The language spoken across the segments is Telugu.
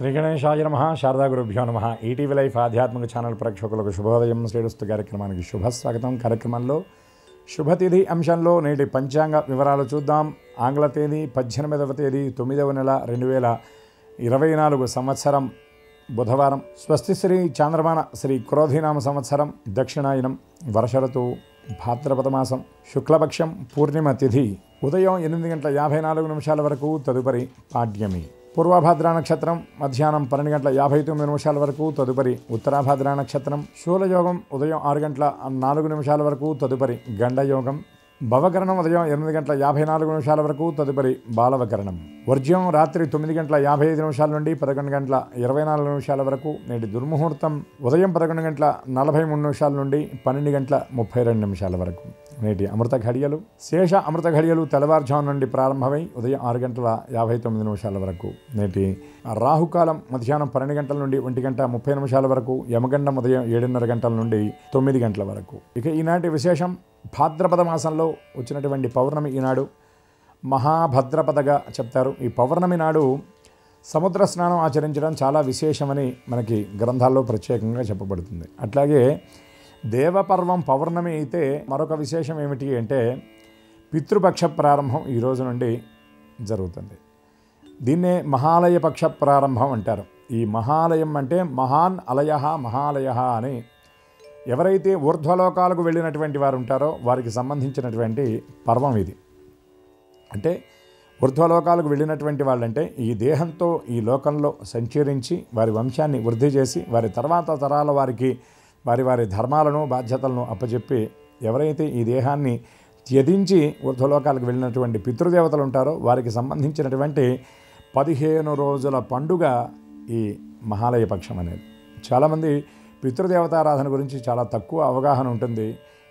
శ్రీ గణేశాయ నమః. శారదా గురుభ్యో నమః. ఈటీవీ లైఫ్ ఆధ్యాత్మిక ఛానల్ ప్రేక్షకులకు శుభోదయం. శ్రేణుస్తు కార్యక్రమానికి శుభస్వాగతం. కార్యక్రమంలో శుభతిథి అంశంలో నేటి పంచాంగ వివరాలు చూద్దాం. ఆంగ్ల తేదీ 18వ తేదీ 9వ నెల 2024 సంవత్సరం బుధవారం. స్వస్తి శ్రీ చాంద్రమాన శ్రీ క్రోధినామ సంవత్సరం, దక్షిణాయనం, వర్ష ఋతువు, భాద్రపద మాసం, శుక్లపక్షం, పూర్ణిమ తిథి. ఉదయం 8:54 వరకు, తదుపరి పాడ్యమి. పూర్వభాద్ర నక్షత్రం మధ్యాహ్నం 12:59 వరకు, తదుపరి ఉత్తరాభాద్ర నక్షత్రం. శూలయోగం ఉదయం 6:04 వరకు, తదుపరి గండయోగం. భవకరణం ఉదయం 8:54 వరకు, తదుపరి బాలవకరణం. వర్జ్యం రాత్రి 9:55 నుండి 11:24 వరకు. నేటి దుర్ముహూర్తం ఉదయం 11:43 నుండి 12:32 వరకు. నేటి అమృత ఘడియలు, శేష అమృత ఘడియలు తెల్లవారుజాము నుండి ప్రారంభమై ఉదయం 6:59 వరకు. నేటి రాహుకాలం మధ్యాహ్నం 12 గంటల నుండి 1:30 వరకు. యమగండం ఉదయం 7:30 నుండి 9 గంటల వరకు. ఇక ఈనాటి విశేషం, భాద్రపద మాసంలో వచ్చినటువంటి పౌర్ణమి ఈనాడు మహాభద్రపదగా చెప్తారు. ఈ పౌర్ణమి నాడు సముద్ర స్నానం ఆచరించడం చాలా విశేషమని మనకి గ్రంథాల్లో ప్రత్యేకంగా చెప్పబడుతుంది. అట్లాగే దేవపర్వం పౌర్ణమి అయితే మరొక విశేషం ఏమిటి అంటే పితృపక్ష ప్రారంభం ఈ రోజు నుండి జరుగుతుంది. దీన్నే మహాలయ పక్ష ప్రారంభం అంటారు. ఈ మహాలయం అంటే మహాన్ అలయ మహాలయ అని ఎవరైతే ఊర్ధ్వలోకాలకు వెళ్ళినటువంటి వారు ఉంటారో వారికి సంబంధించినటువంటి పర్వం ఇది. అంటే ఊర్ధ్వలోకాలకు వెళ్ళినటువంటి వాళ్ళంటే ఈ దేహంతో ఈ లోకంలో సంచరించి వారి వంశాన్ని వృద్ధి చేసి వారి తర్వాత తరాల వారికి వారి వారి ధర్మాలను బాధ్యతలను అప్పచెప్పి ఎవరైతే ఈ దేహాన్ని త్యజించి ఊర్ధ్వలోకాలకు వెళ్ళినటువంటి పితృదేవతలు ఉంటారో వారికి సంబంధించినటువంటి 15 రోజుల పండుగ ఈ మహాలయ పక్షం అనేది. చాలామంది పితృదేవతారాధన గురించి చాలా తక్కువ అవగాహన ఉంటుంది.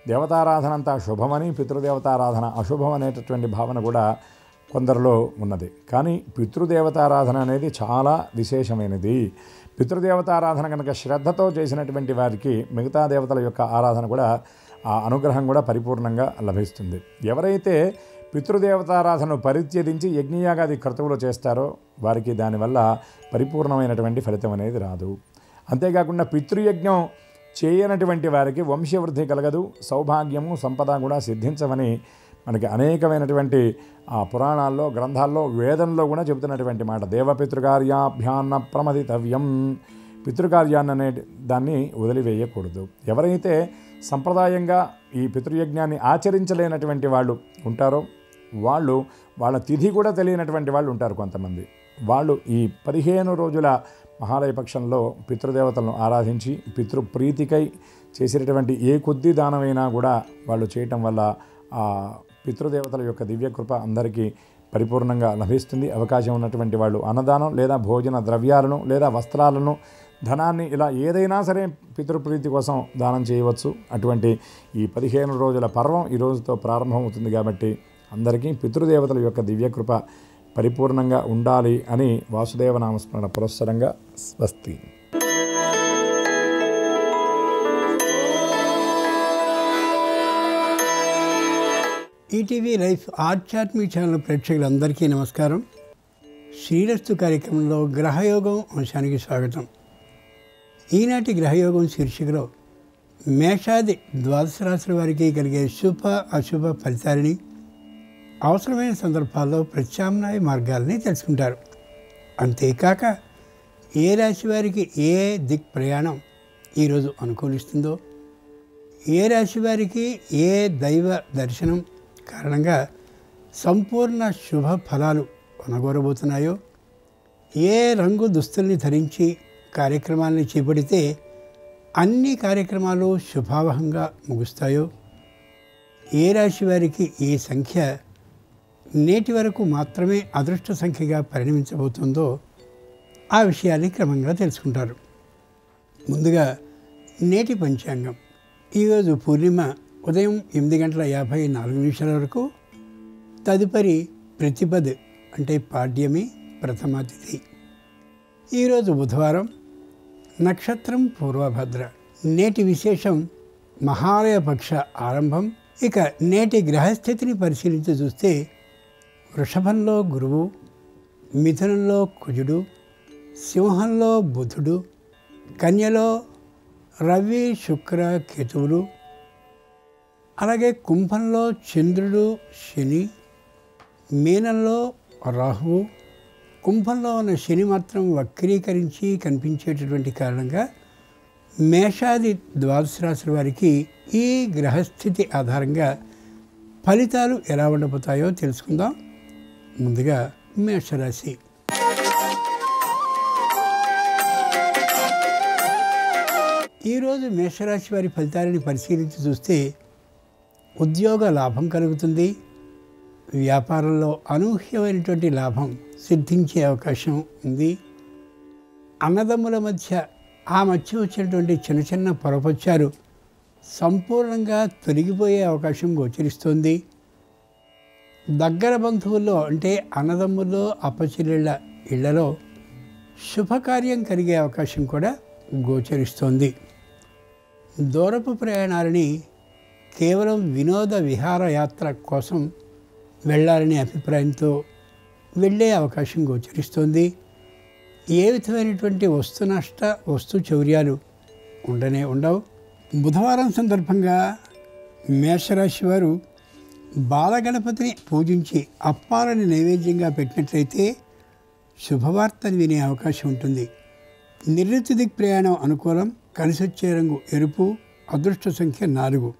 దేవతారాధన అంతా శుభమని, పితృదేవతారాధన అశుభం అనేటటువంటి భావన కూడా కొందరిలో ఉన్నది. కానీ పితృదేవతారాధన అనేది చాలా విశేషమైనది. పితృదేవతారాధన కనుక శ్రద్ధతో చేసినటువంటి వారికి మిగతా దేవతల యొక్క ఆరాధన కూడా, ఆ అనుగ్రహం కూడా పరిపూర్ణంగా లభిస్తుంది. ఎవరైతే పితృదేవతారాధనను పరిత్యజించి యజ్ఞయాగాది క్రతువులు చేస్తారో వారికి దానివల్ల పరిపూర్ణమైనటువంటి ఫలితం అనేది రాదు. అంతేకాకుండా పితృయజ్ఞం చేయనటువంటి వారికి వంశవృద్ధి కలగదు, సౌభాగ్యము సంపద కూడా సిద్ధించవని మనకి అనేకమైనటువంటి పురాణాల్లో, గ్రంథాల్లో, వేదంలో కూడా చెబుతున్నటువంటి మాట. దేవపితృకార్యాభ్యాన్న ప్రమదితవ్యం. పితృకార్యాన్ని అనే దాన్ని వదిలివేయకూడదు. ఎవరైతే సంప్రదాయంగా ఈ పితృయజ్ఞాన్ని ఆచరించలేనటువంటి వాళ్ళు ఉంటారో వాళ్ళ తిథి కూడా తెలియనటువంటి వాళ్ళు ఉంటారు కొంతమంది. వాళ్ళు ఈ 15 రోజుల మహాలయ పక్షంలో పితృదేవతలను ఆరాధించి పితృప్రీతికై చేసేటటువంటి ఏ కొద్ది దానమైనా కూడా వాళ్ళు చేయటం వల్ల ఆ పితృదేవతల యొక్క దివ్యకృప అందరికీ పరిపూర్ణంగా లభిస్తుంది. అవకాశం ఉన్నటువంటి వాళ్ళు అన్నదానం లేదా భోజన ద్రవ్యాలను లేదా వస్త్రాలను, ధనాన్ని, ఇలా ఏదైనా సరే పితృప్రీతి కోసం దానం చేయవచ్చు. అటువంటి ఈ 15 రోజుల పర్వం ఈ రోజుతో ప్రారంభమవుతుంది కాబట్టి అందరికీ పితృదేవతల యొక్క దివ్యకృప పరిపూర్ణంగా ఉండాలి అని వాసుదేవ నామస్మరణ పురస్సరంగా స్వస్తి. ఈటీవీ లైఫ్ ఆధ్యాత్మిక ఛానల్ ప్రేక్షకులందరికీ నమస్కారం. శ్రీరస్తు కార్యక్రమంలో గ్రహయోగం అంశానికి స్వాగతం. ఈనాటి గ్రహయోగం శీర్షికలో మేషాది ద్వాదశ రాశుల వారికి కలిగే శుభ అశుభ ఫలితాలని, అవసరమైన సందర్భాల్లో ప్రత్యామ్నాయ మార్గాలని తెలుసుకుంటారు. అంతేకాక ఏ రాశి వారికి ఏ దిక్ ప్రయాణం ఈరోజు అనుకూలిస్తుందో, ఏ రాశి వారికి ఏ దైవ దర్శనం కారణంగా సంపూర్ణ శుభ ఫలాలు కొనగోరబోతున్నాయో, ఏ రంగు దుస్తుల్ని ధరించి కార్యక్రమాలని చేపడితే అన్ని కార్యక్రమాలు శుభావహంగా ముగుస్తాయో, ఏ రాశి వారికి ఏ సంఖ్య నేటి వరకు మాత్రమే అదృష్ట సంఖ్యగా పరిణమించబోతుందో ఆ విషయాన్ని క్రమంగా తెలుసుకుంటారు. ముందుగా నేటి పంచాంగం. ఈరోజు పూర్ణిమ ఉదయం 8:54 వరకు, తదుపరి ప్రతిపద్ అంటే పాడ్యమి, ప్రథమ తిథి. ఈరోజు బుధవారం, నక్షత్రం పూర్వభద్ర. నేటి విశేషం మహాలయ పక్ష ఆరంభం. ఇక నేటి గ్రహస్థితిని పరిశీలించి చూస్తే వృషభంలో గురువు, మిథునంలో కుజుడు, సింహంలో బుధుడు, కన్యలో రవి శుక్ర కేతువులు, అలాగే కుంభంలో చంద్రుడు శని, మీనంలో రాహువు. కుంభంలో ఉన్న శని మాత్రం వక్రీకరించి కనిపించేటటువంటి కారణంగా మేషాది ద్వాదశ రాశుల వారికి ఈ గ్రహస్థితి ఆధారంగా ఫలితాలు ఎలా ఉండబోతాయో తెలుసుకుందాం. ముందుగా మేషరాశి. ఈరోజు మేషరాశి వారి ఫలితాలను పరిశీలించి చూస్తే ఉద్యోగ లాభం కలుగుతుంది. వ్యాపారంలో అనూహ్యమైనటువంటి లాభం సిద్ధించే అవకాశం ఉంది. అన్నదమ్ముల మధ్య వచ్చినటువంటి చిన్న చిన్న పొరపచ్చాలు సంపూర్ణంగా తొలగిపోయే అవకాశం గోచరిస్తుంది. దగ్గర బంధువుల్లో అంటే అన్నదమ్ముల్లో అప్పచెల్లెళ్ళ ఇళ్లలో శుభకార్యం కలిగే అవకాశం కూడా గోచరిస్తోంది. దూరపు ప్రయాణాలని కేవలం వినోద విహారయాత్ర కోసం వెళ్ళాలనే అభిప్రాయంతో వెళ్ళే అవకాశం గోచరిస్తోంది. ఏ విధమైనటువంటి వస్తు నష్ట వస్తు చౌర్యాలు ఉండవు. బుధవారం సందర్భంగా మేషరాశి వారు బాలగణపతిని పూజించి అప్పాలని నైవేద్యంగా పెట్టినట్లయితే శుభవార్తను వినే అవకాశం ఉంటుంది. నివృత్తి దిక్ ప్రయాణం అనుకూలం. కలిసొచ్చే రంగు ఎరుపు. అదృష్ట సంఖ్య 4.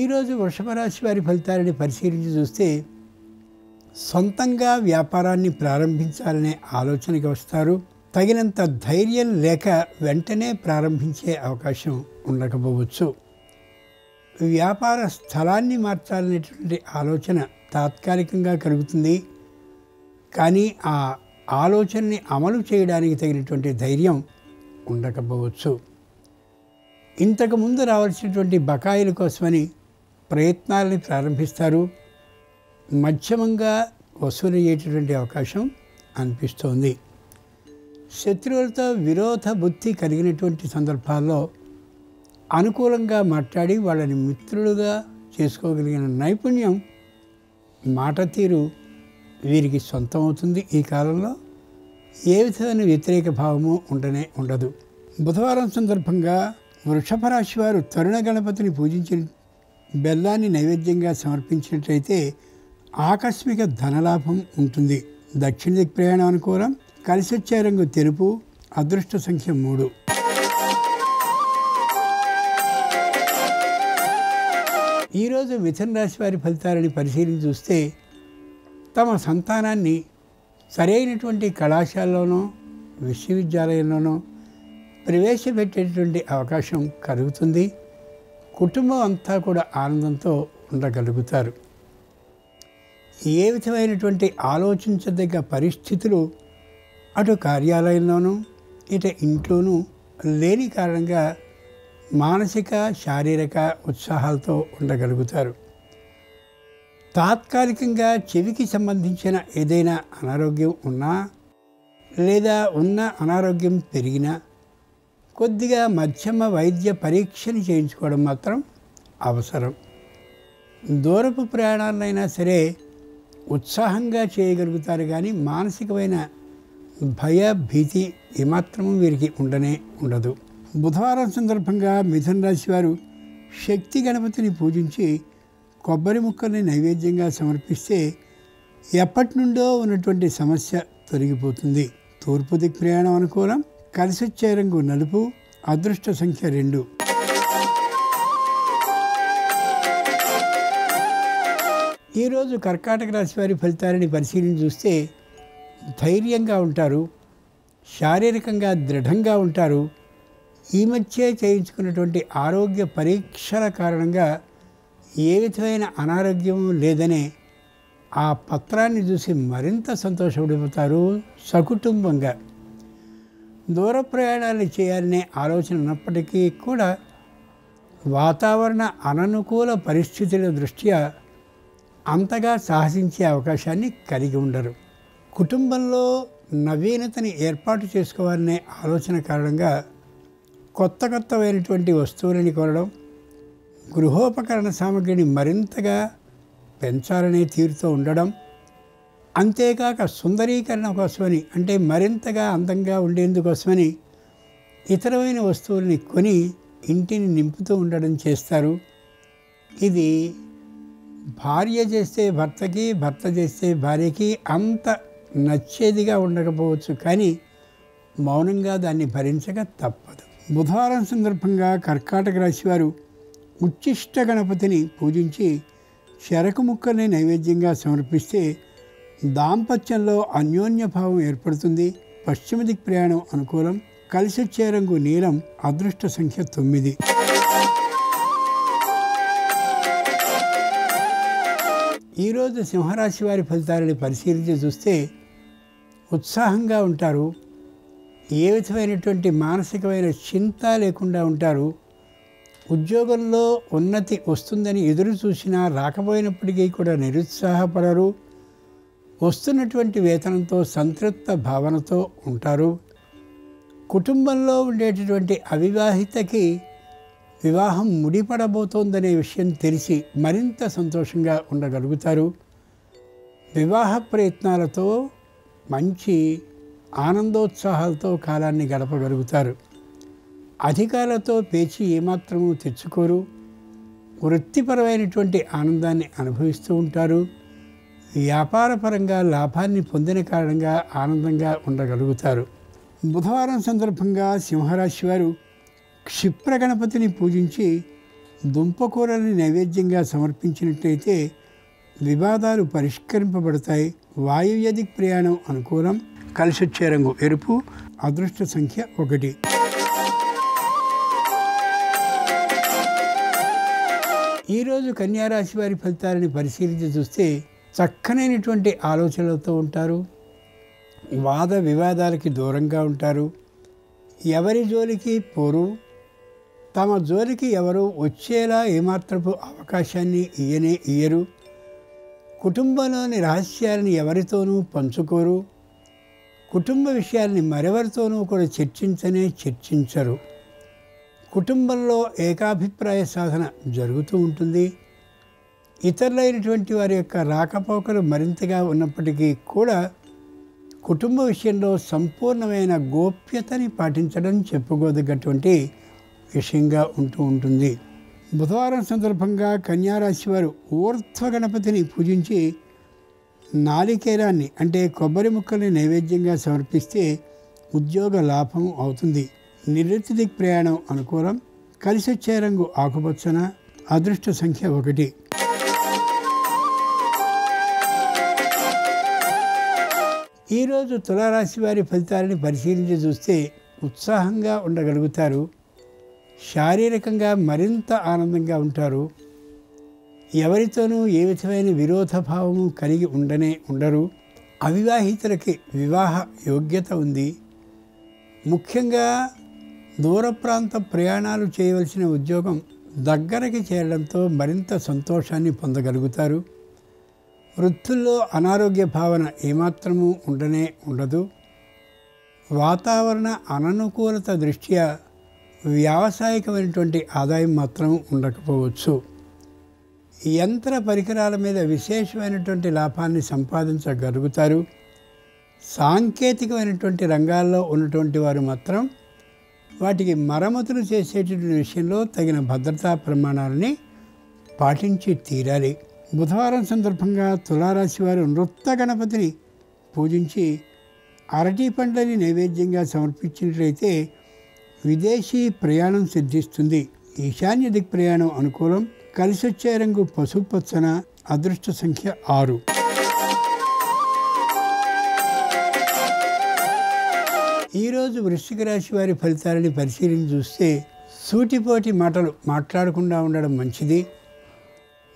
ఈరోజు వృషభ రాశి వారి ఫలితాలని పరిశీలించి చూస్తే సొంతంగా వ్యాపారాన్ని ప్రారంభించాలనే ఆలోచనకి వస్తారు. తగినంత ధైర్యం లేక వెంటనే ప్రారంభించే అవకాశం ఉండకపోవచ్చు. వ్యాపార స్థలాన్ని మార్చాలనేటువంటి ఆలోచన తాత్కాలికంగా కలుగుతుంది. కానీ ఆ ఆలోచనని అమలు చేయడానికి తగినటువంటి ధైర్యం ఉండకపోవచ్చు. ఇంతకుముందు రావాల్సినటువంటి బకాయిల కోసమని ప్రయత్నాలని ప్రారంభిస్తారు. మధ్యమంగా వసూలయ్యేటటువంటి అవకాశం అనిపిస్తోంది. శత్రువులతో విరోధ బుద్ధి కలిగినటువంటి సందర్భాల్లో అనుకూలంగా మాట్లాడి వాళ్ళని మిత్రులుగా చేసుకోగలిగిన నైపుణ్యం, మాట తీరు వీరికి సొంతం అవుతుంది. ఈ కాలంలో ఏ విధమైన వ్యతిరేక భావము ఉండదు. బుధవారం సందర్భంగా వృషభ రాశి వారు తరుణ గణపతిని పూజించి బెల్లాన్ని నైవేద్యంగా సమర్పించినట్లయితే ఆకస్మిక ధనలాభం ఉంటుంది. దక్షిణ దిక్ ప్రయాణం అనుకూలం. కలిసొచ్చే రంగు తెలుపు. అదృష్ట సంఖ్య 3. ఈరోజు మిథున రాశి వారి ఫలితాలని పరిశీలించి చూస్తే తమ సంతానాన్ని సరైనటువంటి కళాశాలలోనో విశ్వవిద్యాలయంలోనో ప్రవేశపెట్టేటువంటి అవకాశం కలుగుతుంది. కుటుంబం అంతా కూడా ఆనందంతో ఉండగలుగుతారు. ఏ విధమైనటువంటి ఆలోచించదగ్గ పరిస్థితులు అటు కార్యాలయంలోనూ ఇటు ఇంట్లోనూ లేని కారణంగా మానసిక శారీరక ఉత్సాహాలతో ఉండగలుగుతారు. తాత్కాలికంగా చెవికి సంబంధించిన ఏదైనా అనారోగ్యం ఉన్నా లేదా ఉన్న అనారోగ్యం పెరిగినా కొద్దిగా మధ్యమ వైద్య పరీక్షని చేయించుకోవడం మాత్రం అవసరం. దూరపు ప్రయాణాలైనా సరే ఉత్సాహంగా చేయగలుగుతారు. కానీ మానసికమైన భయ భీతి ఏమాత్రము వీరికి ఉండదు. బుధవారం సందర్భంగా మిథున రాశి వారు శక్తి గణపతిని పూజించి కొబ్బరి ముక్కల్ని నైవేద్యంగా సమర్పిస్తే ఎప్పటి నుండో ఉన్నటువంటి సమస్య తొలగిపోతుంది. తూర్పు దిక్ ప్రయాణం అనుకూలం. కలిసొచ్చే రంగు నలుపు. అదృష్ట సంఖ్య 2. ఈరోజు కర్కాటక రాశి వారి ఫలితాలని పరిశీలించి చూస్తే ధైర్యంగా ఉంటారు. శారీరకంగా దృఢంగా ఉంటారు. ఈ మధ్య చేయించుకున్నటువంటి ఆరోగ్య పరీక్షల కారణంగా ఏ విధమైన అనారోగ్యం లేదనే ఆ పత్రాన్ని చూసి మరింత సంతోషపడిపోతారు. సకుటుంబంగా దూర ప్రయాణాలు చేయాలనే ఆలోచన ఉన్నప్పటికీ కూడా వాతావరణ అననుకూల పరిస్థితుల దృష్ట్యా అంతగా సాహసించే అవకాశాన్ని కలిగి ఉండరు. కుటుంబంలో నవీనతని ఏర్పాటు చేసుకోవాలనే ఆలోచన కారణంగా కొత్తమైనటువంటి వస్తువులని కొనడం, గృహోపకరణ సామగ్రిని మరింతగా పెంచాలనే తీరుతో ఉండడం, అంతేకాక సుందరీకరణ కోసమని, అంటే మరింతగా అందంగా ఉండేందుకోసమని ఇతరమైన వస్తువుల్ని కొని ఇంటిని నింపుతూ ఉండడం చేస్తారు. ఇది భార్య చేస్తే భర్తకి, భర్త చేస్తే భార్యకి అంత నచ్చేదిగా ఉండకపోవచ్చు, కానీ మౌనంగా దాన్ని భరించక తప్పదు. బుధవారం సందర్భంగా కర్కాటక రాశి వారు ఉచ్చిష్ట గణపతిని పూజించి చెరకు ముక్కల్ని నైవేద్యంగా సమర్పిస్తే దాంపత్యంలో అన్యోన్యభావం ఏర్పడుతుంది. పశ్చిమ దిక్ ప్రయాణం అనుకూలం. కలిసి వచ్చే రంగు నీలం. అదృష్ట సంఖ్య 9. ఈరోజు సింహరాశి వారి ఫలితాలని పరిశీలించి చూస్తే ఉత్సాహంగా ఉంటారు. ఏ విధమైనటువంటి మానసికమైన చింత లేకుండా ఉంటారు. ఉద్యోగంలో ఉన్నతి వస్తుందని ఎదురు చూసినా రాకపోయినప్పటికీ కూడా నిరుత్సాహపడరు. వస్తున్నటువంటి వేతనంతో సంతృప్త భావనతో ఉంటారు. కుటుంబంలో ఉండేటటువంటి అవివాహితకి వివాహం ముడిపడబోతోందనే విషయం తెలిసి మరింత సంతోషంగా ఉండగలుగుతారు. వివాహ ప్రయత్నాలతో మంచి ఆనందోత్సాహాలతో కాలాన్ని గడపగలుగుతారు. అధికారులతో పేచి ఏమాత్రమూ తెచ్చుకోరు. వృత్తిపరమైనటువంటి ఆనందాన్ని అనుభవిస్తూ ఉంటారు. వ్యాపారపరంగా లాభాన్ని పొందిన కారణంగా ఆనందంగా ఉండగలుగుతారు. బుధవారం సందర్భంగా సింహరాశి వారు క్షిప్ర గణపతిని పూజించి దుంపకూరని నైవేద్యంగా సమర్పించినట్లయితే వివాదాలు పరిష్కరింపబడతాయి. వాయువ్య దిక్ ప్రయాణం అనుకూలం. కలిసి వచ్చే రంగు ఎరుపు. అదృష్ట సంఖ్య 1. ఈరోజు కన్యారాశి వారి ఫలితాలని పరిశీలించి చూస్తే చక్కనైనటువంటి ఆలోచనలతో ఉంటారు. వాద వివాదాలకి దూరంగా ఉంటారు. ఎవరి జోలికి పోరు. తమ జోలికి ఎవరు వచ్చేలా ఏమాత్రపు అవకాశాన్ని ఇయ్యరు. కుటుంబంలోని రహస్యాలను ఎవరితోనూ పంచుకోరు. కుటుంబ విషయాల్ని మరెవరితోనూ కూడా చర్చించరు. కుటుంబంలో ఏకాభిప్రాయ సాధన జరుగుతూ ఉంటుంది. ఇతరులైనటువంటి వారి యొక్క రాకపోకలు మరింతగా ఉన్నప్పటికీ కూడా కుటుంబ విషయంలో సంపూర్ణమైన గోప్యతని పాటించడం చెప్పుకోదగ్గటువంటి విషయంగా ఉంటుంది. బుధవారం సందర్భంగా కన్యారాశి వారు ఊర్ధ్వ గణపతిని పూజించి నారికేలాన్ని అంటే కొబ్బరి ముక్కల్ని నైవేద్యంగా సమర్పిస్తే ఉద్యోగ లాభం అవుతుంది. నివృత్తి దిక్ ప్రయాణం అనుకూలం. కలిసి వచ్చే రంగు ఆకుపచ్చన. అదృష్ట సంఖ్య 1. ఈరోజు తులారాశి వారి ఫలితాలని పరిశీలించి చూస్తే ఉత్సాహంగా ఉండగలుగుతారు. శారీరకంగా మరింత ఆనందంగా ఉంటారు. ఎవరితోనూ ఏ విధమైన విరోధభావము కలిగి ఉండరు. అవివాహితులకి వివాహ యోగ్యత ఉంది. ముఖ్యంగా దూర ప్రాంత ప్రయాణాలు చేయవలసిన ఉద్యోగం దగ్గరకి చేరడంతో మరింత సంతోషాన్ని పొందగలుగుతారు. వృత్తుల్లో అనారోగ్య భావన ఏమాత్రమూ ఉండదు. వాతావరణ అననుకూలత దృష్ట్యా వ్యావసాయికమైనటువంటి ఆదాయం మాత్రం ఉండకపోవచ్చు. యంత్ర పరికరాల మీద విశేషమైనటువంటి లాభాన్ని సంపాదించగలుగుతారు. సాంకేతికమైనటువంటి రంగాల్లో ఉన్నటువంటి వారు మాత్రం వాటికి మరమ్మతులు చేసేటువంటి విషయంలో తగిన భద్రతా ప్రమాణాలని పాటించి తీరాలి. బుధవారం సందర్భంగా తులారాశి వారు నృత్య గణపతిని పూజించి అరటి పండ్లని నైవేద్యంగా సమర్పించినట్లయితే విదేశీ ప్రయాణం సిద్ధిస్తుంది. ఈశాన్య దిక్ ప్రయాణం అనుకూలం. కలిసి వచ్చే రంగు పసుపచ్చన. అదృష్ట సంఖ్య 6. ఈరోజు వృశ్చిక రాశి వారి ఫలితాలని పరిశీలించి చూస్తే సూటిపోటి మాటలు మాట్లాడకుండా ఉండడం మంచిది.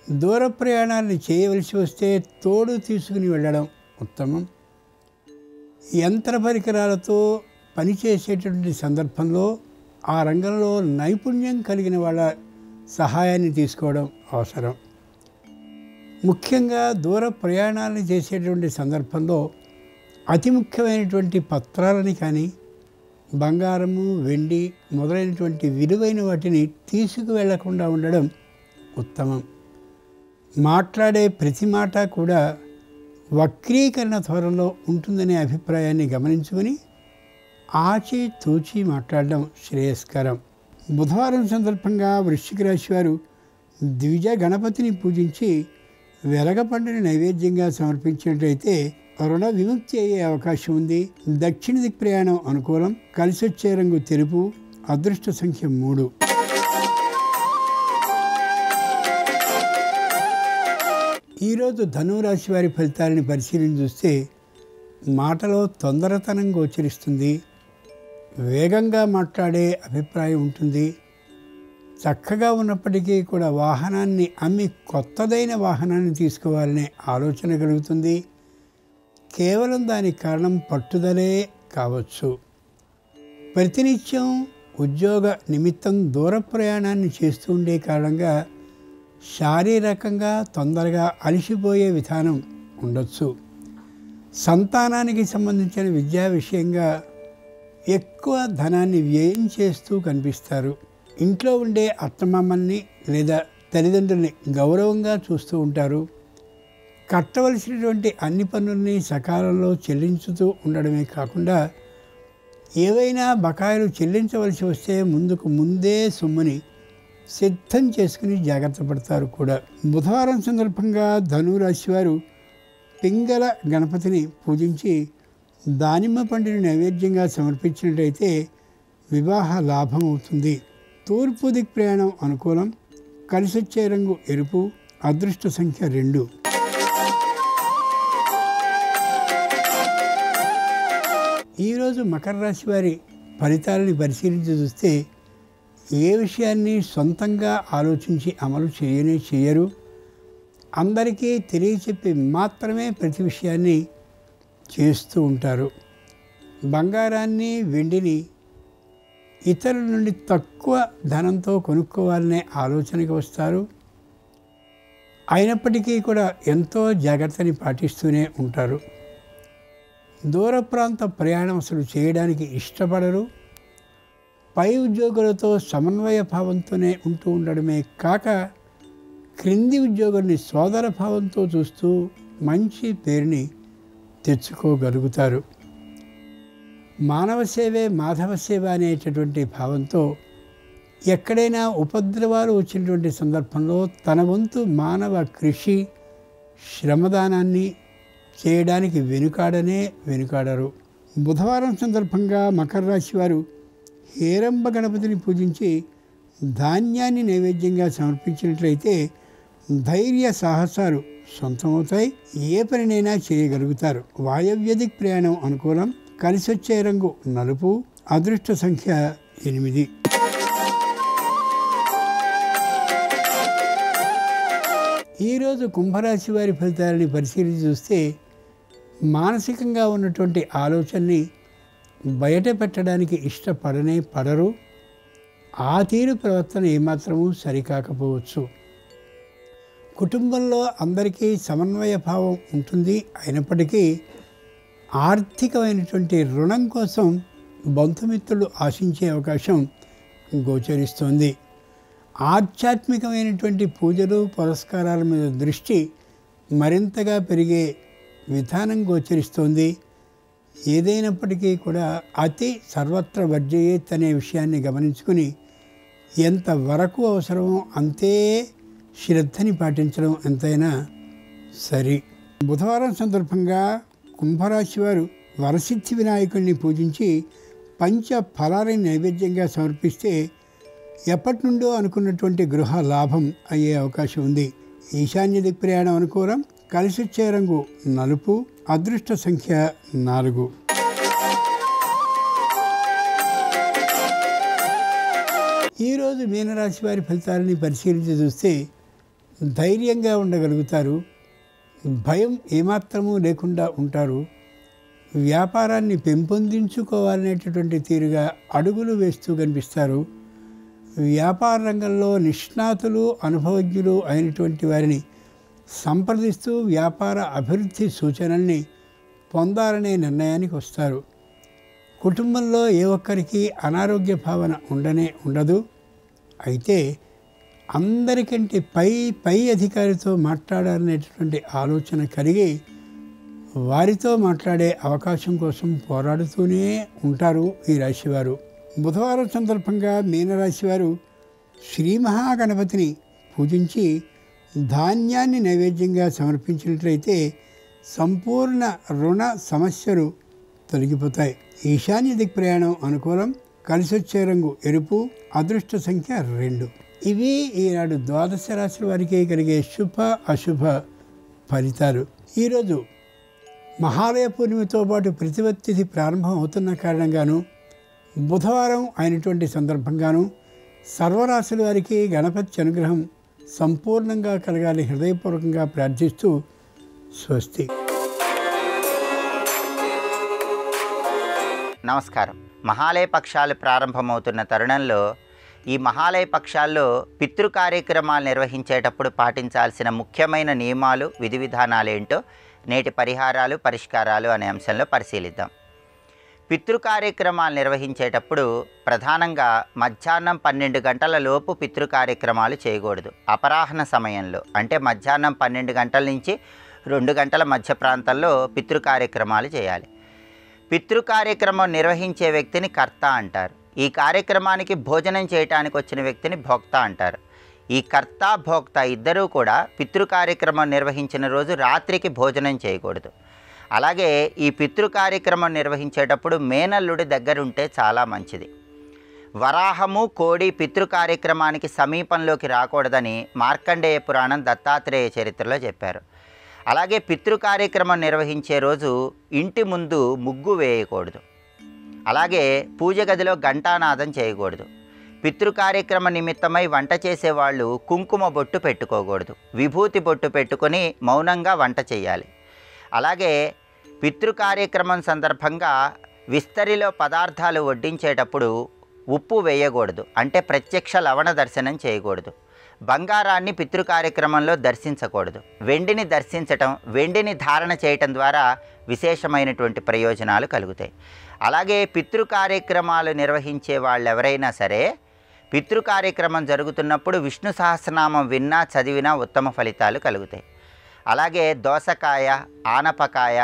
దూర ప్రయాణాలను చేయవలసి వస్తే తోడు తీసుకుని వెళ్ళడం ఉత్తమం. యంత్ర పరికరాలతో పనిచేసేటువంటి సందర్భంలో ఆ రంగంలో నైపుణ్యం కలిగిన వాళ్ళ సహాయాన్ని తీసుకోవడం అవసరం. ముఖ్యంగా దూర ప్రయాణాలను చేసేటువంటి సందర్భంలో అతి ముఖ్యమైనటువంటి పత్రాలని కానీ బంగారము వెండి మొదలైనటువంటి విలువైన వాటిని తీసుకువెళ్లకుండా ఉండడం ఉత్తమం. మాట్లాడే ప్రతి మాట కూడా వక్రీకరణ ధోరణిలో ఉంటుందనే అభిప్రాయాన్ని గమనించుకొని ఆచి తూచి మాట్లాడడం శ్రేయస్కరం. బుధవారం సందర్భంగా వృశ్చిక రాశి వారు ద్విజ గణపతిని పూజించి వెలగపండుని నైవేద్యంగా సమర్పించినట్లయితే రుణ విముక్తి అయ్యే అవకాశం ఉంది. దక్షిణ దిక్ ప్రయాణం అనుకూలం. కలిసొచ్చే రంగు తెలుపు. అదృష్ట సంఖ్య 3. ఈరోజు ధనురాశి వారి ఫలితాలని పరిశీలించి చూస్తే మాటలో తొందరతనం గోచరిస్తుంది. వేగంగా మాట్లాడే అభిప్రాయం ఉంటుంది. చక్కగా ఉన్నప్పటికీ కూడా వాహనాన్ని అమ్మి కొత్తదైన వాహనాన్ని తీసుకోవాలనే ఆలోచన కలుగుతుంది. కేవలం దానికి కారణం పట్టుదలే కావచ్చు. ప్రతినిత్యం ఉద్యోగ నిమిత్తం దూర ప్రయాణాన్ని చేస్తూ ఉండే కారణంగా శారీరకంగా తొందరగా అలసిపోయే విధానం ఉండొచ్చు. సంతానానికి సంబంధించిన విద్యా విషయంగా ఎక్కువ ధనాన్ని వ్యయం చేస్తూ కనిపిస్తారు. ఇంట్లో ఉండే అత్తమామల్ని లేదా తల్లిదండ్రుల్ని గౌరవంగా చూస్తూ ఉంటారు. కట్టవలసినటువంటి అన్ని పనుల్ని సకాలంలో చెల్లించుతూ ఉండడమే కాకుండా ఏవైనా బకాయిలు చెల్లించవలసి వస్తే ముందే సొమ్ముని సిద్ధం చేసుకుని జాగ్రత్త పడతారు కూడా. బుధవారం సందర్భంగా ధనురాశి వారు పింగళ గణపతిని పూజించి దానిమ్మ పండుని నైవేద్యంగా సమర్పించినట్లయితే వివాహ లాభం అవుతుంది. తూర్పు దిక్ ప్రయాణం అనుకూలం. కలిసొచ్చే రంగు ఎరుపు. అదృష్ట సంఖ్య 2. ఈరోజు మకర రాశి వారి ఫలితాలని పరిశీలించి చూస్తే ఏ విషయాన్ని సొంతంగా ఆలోచించి అమలు చేయరు. అందరికీ తెలియచెప్పి మాత్రమే ప్రతి విషయాన్ని చేస్తూ ఉంటారు. బంగారాన్ని వెండిని ఇతరుల నుండి తక్కువ ధనంతో కొనుక్కోవాలనే ఆలోచనకి వస్తారు. అయినప్పటికీ కూడా ఎంతో జాగ్రత్తని పాటిస్తూనే ఉంటారు. దూర ప్రాంత ప్రయాణం అసలు చేయడానికి ఇష్టపడరు. పై ఉద్యోగులతో సమన్వయ భావంతోనే ఉంటూ ఉండడమే కాక క్రింది ఉద్యోగుల్ని సోదర భావంతో చూస్తూ మంచి పేరుని తెచ్చుకోగలుగుతారు. మానవ సేవే మాధవ సేవ అనేటటువంటి భావంతో ఎక్కడైనా ఉపద్రవాలు వచ్చినటువంటి సందర్భంలో తన వంతు మానవ కృషి శ్రమదానాన్ని చేయడానికి వెనుకాడరు. బుధవారం సందర్భంగా మకర రాశి వారు హేరంబ గణపతిని పూజించి ధాన్యాన్ని నైవేద్యంగా సమర్పించినట్లయితే ధైర్య సాహసాలు సొంతమవుతాయి. ఏ పనినైనా చేయగలుగుతారు. వాయవ్యదిక్ ప్రయాణం అనుకూలం. కలిసొచ్చే రంగు నలుపు. అదృష్ట సంఖ్య 8. ఈరోజు కుంభరాశి వారి ఫలితాలని పరిశీలించి చూస్తే మానసికంగా ఉన్నటువంటి ఆలోచనని బయట పెట్టడానికి పడరు. ఆ తీరు ప్రవర్తన ఏమాత్రమూ సరికాకపోవచ్చు. కుటుంబంలో అందరికీ సమన్వయ భావం ఉంటుంది. అయినప్పటికీ ఆర్థికమైనటువంటి రుణం కోసం బంధుమిత్రులు ఆశించే అవకాశం గోచరిస్తోంది. ఆధ్యాత్మికమైనటువంటి పూజలు పురస్కారాల మీద దృష్టి మరింతగా పెరిగే విధానం గోచరిస్తోంది. ఏదైనప్పటికీ కూడా అతి సర్వత్ర వర్జయేత్ అనే విషయాన్ని గమనించుకుని ఎంతవరకు అవసరమో అంతే శ్రద్ధని పాటించడం ఎంతైనా సరి. బుధవారం సందర్భంగా కుంభరాశి వారు వరసిద్ధి వినాయకుడిని పూజించి పంచ ఫలాలని నైవేద్యంగా సమర్పిస్తే ఎప్పటి నుండో అనుకున్నటువంటి గృహ లాభం అయ్యే అవకాశం ఉంది. ఈశాన్య దిక్ ప్రయాణం అనుకూలం. కలిసొచ్చే రంగు నలుపు. అదృష్ట సంఖ్య 4. ఈరోజు మీనరాశి వారి ఫలితాలని పరిశీలించి చూస్తే ధైర్యంగా ఉండగలుగుతారు. భయం ఏమాత్రమూ లేకుండా ఉంటారు. వ్యాపారాన్ని పెంపొందించుకోవాలనేటటువంటి తీరుగా అడుగులు వేస్తూ కనిపిస్తారు. వ్యాపార రంగంలో నిష్ణాతులు అనుభవజ్ఞులు అయినటువంటి వారిని సంప్రదిస్తూ వ్యాపార అభివృద్ధి సూచనల్ని పొందాలనే నిర్ణయానికి వస్తారు. కుటుంబంలో ఏ ఒక్కరికి అనారోగ్య భావన ఉండదు. అయితే అందరికంటే పై అధికారితో మాట్లాడాలనేటటువంటి ఆలోచన కలిగి వారితో మాట్లాడే అవకాశం కోసం పోరాడుతూనే ఉంటారు ఈ రాశివారు. బుధవారం సందర్భంగా మీనరాశివారు శ్రీ మహాగణపతిని పూజించి ధాన్యాన్ని నైవేద్యంగా సమర్పించినట్లయితే సంపూర్ణ రుణ సమస్యలు తొలగిపోతాయి. ఈశాన్య దిక్ ప్రయాణం అనుకూలం. కలిసొచ్చే రంగు ఎరుపు. అదృష్ట సంఖ్య 2. ఇవి ఈనాడు ద్వాదశ రాశుల వారికి కలిగే శుభ అశుభ ఫలితాలు. ఈరోజు మహాలయ పూర్ణిమతో పాటు ప్రతిపత్తి తిథి ప్రారంభం అవుతున్న కారణంగాను బుధవారం అయినటువంటి సందర్భంగాను సర్వరాశుల వారికి గణపతి అనుగ్రహం సంపూర్ణంగా కలగాలి హృదయపూర్వకంగా ప్రార్థిస్తూ స్వస్తి. నమస్కారం. మహాలయ పక్షాలు ప్రారంభమవుతున్న తరుణంలో ఈ మహాలయ పక్షాల్లో పితృ కార్యక్రమాలు నిర్వహించేటప్పుడు పాటించాల్సిన ముఖ్యమైన నియమాలు, విధి విధానాలు ఏంటో నేటి పరిహారాలు, పరిష్కారాలు అనే అంశంలో పరిశీలిద్దాం. పితృ కార్యక్రమాలు నిర్వహించేటప్పుడు ప్రధానంగా మధ్యాహ్నం 12 గంటల లోపు పితృ కార్యక్రమాలు చేయకూడదు. అపరాహ్న సమయంలో అంటే మధ్యాహ్నం 12 గంటల నుంచి 2 గంటల మధ్య ప్రాంతంలో పితృ కార్యక్రమాలు చేయాలి. పితృ కార్యక్రమం నిర్వహించే వ్యక్తిని కర్త అంటారు. ఈ కార్యక్రమానికి భోజనం చేయటానికి వచ్చిన వ్యక్తిని భోక్త అంటారు. ఈ కర్త, భోక్త ఇద్దరూ కూడా పితృ కార్యక్రమం నిర్వహించిన రోజు రాత్రికి భోజనం చేయకూడదు. అలాగే ఈ పితృ కార్యక్రమం నిర్వహించేటప్పుడు మేనల్లుడి దగ్గరుంటే చాలా మంచిది. వరాహము, కోడి పితృ కార్యక్రమానికి సమీపంలోకి రాకూడదని మార్కండేయ పురాణం దత్తాత్రేయ చరిత్రలో చెప్పారు. అలాగే పితృ కార్యక్రమం నిర్వహించే రోజు ఇంటి ముందు ముగ్గు వేయకూడదు. అలాగే పూజ గదిలో ఘంటానాదం చేయకూడదు. పితృ కార్యక్రమ నిమిత్తమై వంట చేసేవాళ్ళు కుంకుమ బొట్టు పెట్టుకోకూడదు. విభూతి బొట్టు పెట్టుకొని మౌనంగా వంట చేయాలి. అలాగే పితృ కార్యక్రమం సందర్భంగా విస్తరిలో పదార్థాలు వడ్డించేటప్పుడు ఉప్పు వేయకూడదు. అంటే ప్రత్యక్ష లవణ దర్శనం చేయకూడదు. బంగారాన్ని పితృ కార్యక్రమంలో దర్శించకూడదు. వెండిని దర్శించటం, వెండిని ధారణ చేయటం ద్వారా విశేషమైనటువంటి ప్రయోజనాలు కలుగుతాయి. అలాగే పితృ కార్యక్రమాలు నిర్వహించే వాళ్ళు ఎవరైనా సరే పితృ కార్యక్రమం జరుగుతున్నప్పుడు విష్ణు సహస్రనామం విన్నా, చదివినా ఉత్తమ ఫలితాలు కలుగుతాయి. అలాగే దోసకాయ, ఆనపకాయ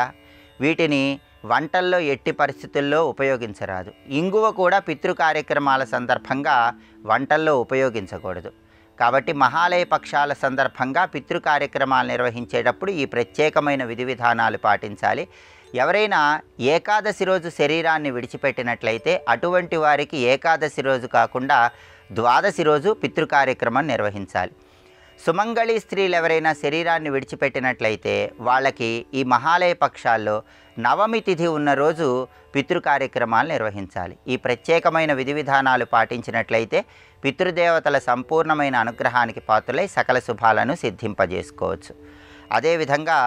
వీటిని వంటల్లో ఎట్టి పరిస్థితుల్లో ఉపయోగించరాదు. ఇంగువ కూడా పితృ కార్యక్రమాల సందర్భంగా వంటల్లో ఉపయోగించకూడదు. కాబట్టి మహాలయ పక్షాల సందర్భంగా పితృ కార్యక్రమాలు నిర్వహించేటప్పుడు ఈ ప్రత్యేకమైన విధి విధానాలు పాటించాలి. ఎవరైనా ఏకాదశి రోజు శరీరాన్ని విడిచిపెట్టినట్లయితే అటువంటి వారికి ఏకాదశి రోజు కాకుండా ద్వాదశి రోజు పితృ కార్యక్రమం నిర్వహించాలి. సుమంగళి స్త్రీలు ఎవరైనా శరీరాన్ని విడిచిపెట్టినట్లయితే వాళ్ళకి ఈ మహాలయ పక్షాల్లో నవమి తిథి ఉన్న రోజు పితృ కార్యక్రమాలు నిర్వహించాలి. ఈ ప్రత్యేకమైన విధి విధానాలు పాటించినట్లయితే పితృదేవతల సంపూర్ణమైన అనుగ్రహానికి పాత్రలై సకల శుభాలను సిద్ధింపజేసుకోవచ్చు. అదేవిధంగా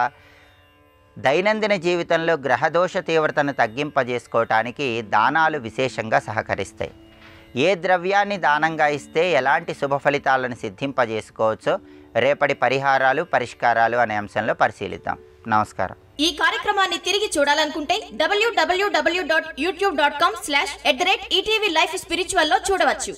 దైనందిన జీవితంలో గ్రహదోష తీవ్రతను తగ్గింపజేసుకోవటానికి దానాలు విశేషంగా సహకరిస్తాయి. ఏ ద్రవ్యాన్ని దానంగా ఇస్తే ఎలాంటి శుభ ఫలితాలను సిద్ధింపజేసుకోవచ్చో రేపటి పరిహారాలు, పరిష్కారాలు అనే అంశంలో పరిశీలిద్దాం. నమస్కారం. ఈ కార్యక్రమాన్ని తిరిగి చూడాలనుకుంటే www.youtube.com/ETV Life Spiritual లో చూడవచ్చు.